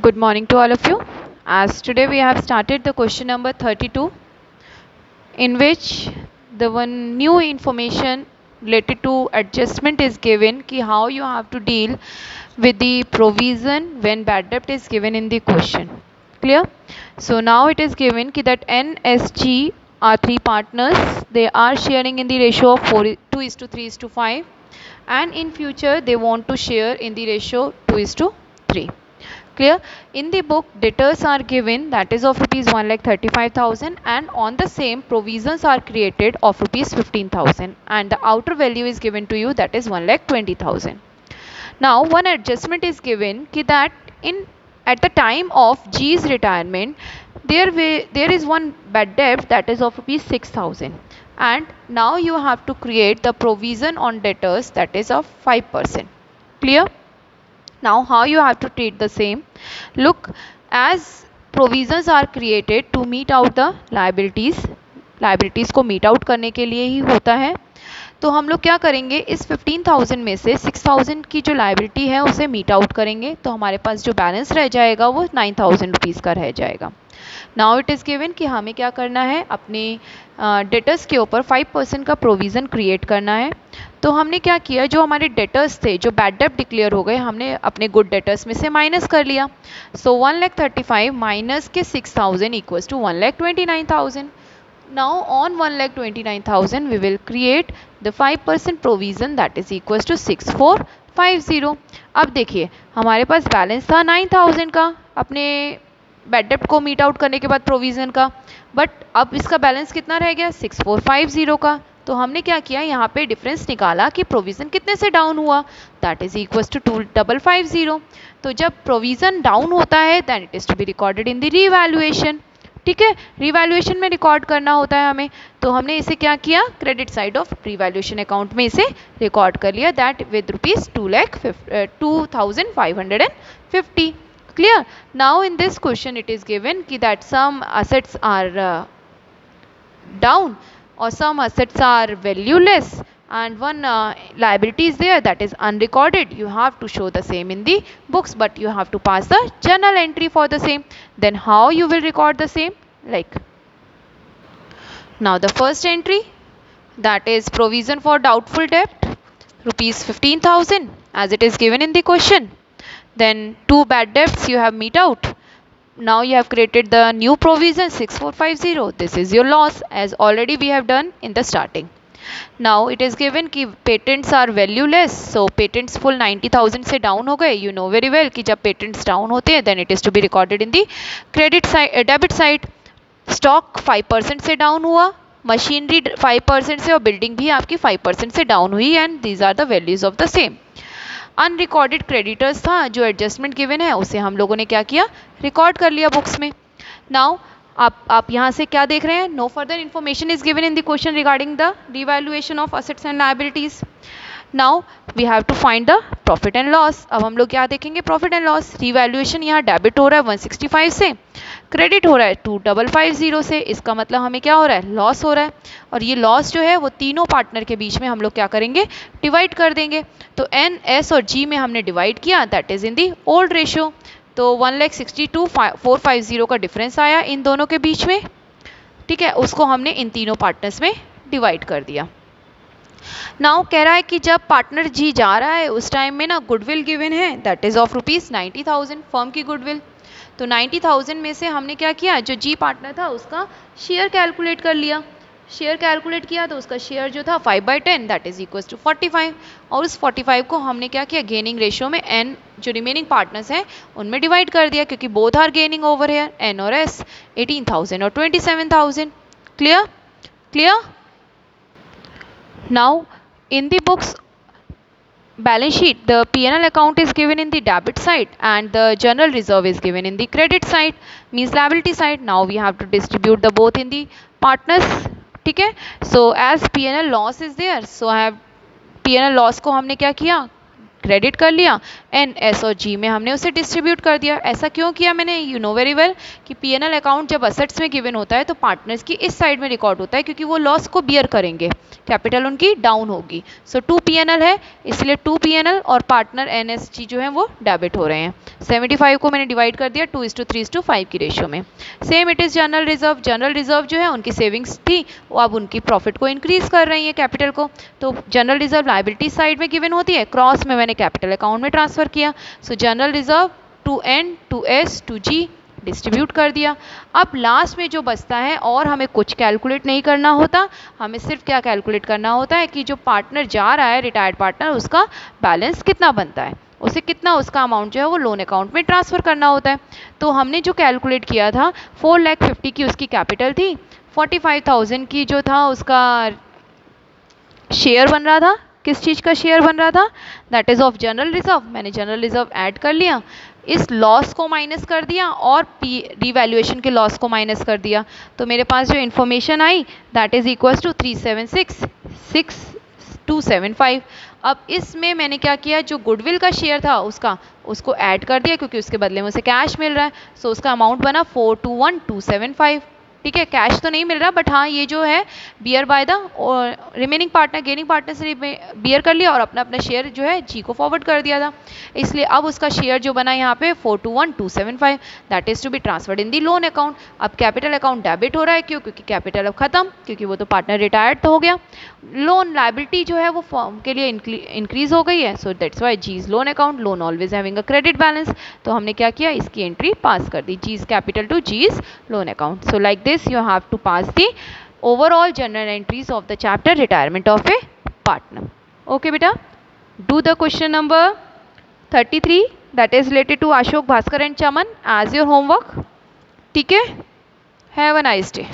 Good morning to all of you. As today we have started the question number 32, in which the one new information related to adjustment is given ki how you have to deal with the provision when bad debt is given in the question. Clear? So now it is given ki that NSG are three partners. They are sharing in the ratio of 2:3:5, and in future they want to share in the ratio 2:3. Clear? In the book, debtors are given, that is of rupees 1,35,000, and on the same provisions are created of rupees 15,000, and the outer value is given to you, that is 1,20,000. Now one adjustment is given ki that in at the time of G's retirement there is one bad debt that is of rupees 6,000, and now you have to create the provision on debtors that is of 5%. Clear? Now how you have to treat the same? Look, as provisions are created to meet out the liabilities को meet out करने के लिए ही होता है, तो हम लोग क्या करेंगे, इस 15,000 में से 6,000 की जो लाइबिलिटी है उसे मीट आउट करेंगे, तो हमारे पास जो बैलेंस रह जाएगा वो 9,000 रुपीज़ का रह जाएगा. नाउ इट इज़ गिवन कि हमें क्या करना है, अपने डेटर्स के ऊपर 5% का प्रोविज़न क्रिएट करना है. तो हमने क्या किया, जो हमारे डेटर्स थे जो बैड डेट डिक्लेयर हो गए, हमने अपने गुड डेटर्स में से माइनस कर लिया. सो 1,35,000 माइनस के 6,000 equals to 1,29,000. Now on 1,29,000 we will create the 5% provision that is equals to 6,450. अब देखिए हमारे पास बैलेंस था 9,000 का अपने बैड डेप्ट को मीट आउट करने के बाद प्रोविज़न का, बट अब इसका बैलेंस कितना रह गया, 6,450 का. तो हमने क्या किया, यहाँ पे डिफरेंस निकाला कि प्रोविज़न कितने से डाउन हुआ, दैट इज इक्वल्स टू 2,550. तो जब प्रोविज़न डाउन होता है then it is to be recorded in the revaluation. ठीक है, रिवैल्यूएशन में रिकॉर्ड करना होता है हमें, तो हमने इसे क्या किया, credit side of revaluation account में इसे रिकॉर्ड कर लिया, that with rupees 2,0550. Clear? Now in this question it is given कि that some assets are down or some assets are valueless and one liability is there that is unrecorded. You have to show the same in the books, but you have to pass the journal entry for the same. Then how you will record the same? Like, now the first entry, that is provision for doubtful debt, rupees 15,000 as it is given in the question. Then two bad debts you have meet out. Now you have created the new provision 6,450. This is your loss as already we have done in the starting. Now it is given कि patents are valueless, so patents full 90,000 से down हो गए. You know very well कि जब patents down होते हैं then it is to be recorded in the credit side, debit side. Stock 5% से down हुआ, मशीनरी 5% से, और बिल्डिंग भी आपकी 5% से डाउन हुई, and these are the values of the same. Unrecorded creditors था, जो एडजस्टमेंट गिवन है उसे हम लोगों ने क्या किया, रिकॉर्ड कर लिया बुक्स में. नाउ आप यहाँ से क्या देख रहे हैं, no further information is given in the question regarding the revaluation of assets and liabilities. Now we have to find the profit and loss. अब हम लोग क्या देखेंगे, प्रॉफिट एंड लॉस. रिवैल्यूएशन यहाँ डेबिट हो रहा है 165 से, क्रेडिट हो रहा है 2,550 से, इसका मतलब हमें क्या हो रहा है, लॉस हो रहा है. और ये लॉस जो है वो तीनों पार्टनर के बीच में हम लोग क्या करेंगे, डिवाइड कर देंगे. तो एन, एस और जी में हमने डिवाइड किया, that is in the old ratio. तो 1,62,450 का डिफरेंस आया इन दोनों के बीच में. ठीक है, उसको हमने इन तीनों पार्टनर्स में डिवाइड कर दिया. नाउ कह रहा है कि जब पार्टनर जी जा रहा है उस टाइम में ना गुडविल गिवन है, that is of rupees 90,000, firm की गुडविल. तो 90,000 में से हमने क्या किया, जो जी पार्टनर था उसका शेयर कैलकुलेट कर लिया. शेयर कैलकुलेट किया तो उसका शेयर जो था 5/10 दैट इज इक्वल टू 45, और उस 45 को हमने क्या किया, गेनिंग रेशियो में एन जो रिमेनिंग पार्टनर्स हैं उनमें डिवाइड कर दिया, क्योंकि both are gaining over here, N और एस, 18,000 और 27,000. Clear? Clear? Now in the books balance sheet, the P&L account is given in the debit side and the general reserve is given in the credit side, means liability side. Now we have to distribute the both in the partners. ठीक है, so as P&L loss is there, so I have P&L loss को हमने क्या किया, credit कर लिया, N, S और जी में हमने उसे डिस्ट्रीब्यूट कर दिया। ऐसा क्यों किया मैंने, यू नो वेरी वेल कि पीएनएल अकाउंट जब असेट्स में गिवन होता है तो पार्टनर्स की इस साइड में रिकॉर्ड होता है, क्योंकि वो लॉस को बियर करेंगे, कैपिटल उनकी डाउन होगी। सो 2 पीएनएल है, इसलिए 2 पीएनएल और पार्टनर एनएसजी जो है वो डेबिट हो रहे हैं। 75 को मैंने डिवाइड कर दिया 2:3:5 की रेशियो में। Same it is general reserve. General reserve जो है उनकी सेविंग्स थी, वो अब उनकी प्रॉफिट को इंक्रीज कर रही है, कैपिटल को। तो जनरल रिजर्व लाइबिलिटी साइड में गिवन होती है, क्रॉस में मैंने कैपिटल अकाउंट में ट्रांसफर किया। So general reserve to N, to S, to G distribute कर दिया। अब लास्ट में जो बचता है, और हमें कुछ कैलकुलेट नहीं करना होता, हमें सिर्फ क्या कैलकुलेट करना होता है कि जो पार्टनर जा रहा है, रिटायर्ड पार्टनर, उसका बैलेंस कितना बनता है, उसे कितना उसका अमाउंट जो है वो लोन अकाउंट में ट्रांसफ़र करना होता है। तो हमने जो कैलकुलेट किया था 4,50,000 की उसकी कैपिटल थी, 45,000 की जो था उसका शेयर बन रहा था। किस चीज़ का शेयर बन रहा था, that is of general reserve. मैंने जनरल रिजर्व ऐड कर लिया, इस लॉस को माइनस कर दिया और रिवैल्यूएशन के लॉस को माइनस कर दिया। तो मेरे पास जो इन्फॉर्मेशन आई दैट इज़ इक्वल्स टू 376,6,275। अब इसमें मैंने क्या किया, जो गुडविल का शेयर था उसको ऐड कर दिया, क्योंकि उसके बदले में उसे कैश मिल रहा है। सो उसका अमाउंट बना 421,275। ठीक है, कैश तो नहीं मिल रहा, बट हाँ ये जो है bear by the remaining partner, gaining partner से बियर कर लिया और अपना अपना शेयर जो है जी को फॉरवर्ड कर दिया था। इसलिए अब उसका शेयर जो बना यहाँ पे 421,275, that is to be transferred in the loan account. अब कैपिटल अकाउंट डेबिट हो रहा है, क्यों, क्योंकि कैपिटल अब खत्म, क्योंकि वो तो पार्टनर रिटायर्ड तो हो गया। लोन लाइबिलिटी जो है वो फॉर्म के लिए इंक्रीज हो गई है, so that's why G's loan account, loan always having a credit balance. तो हमने क्या किया, इसकी एंट्री पास कर दी, G's capital to G's loan account. So like this you have to pass the overall journal entries of the chapter retirement of a partner. Okay beta, do the question number 33 that is related to Ashok, Bhaskar and Chaman as your homework. ठीक है, have a nice day.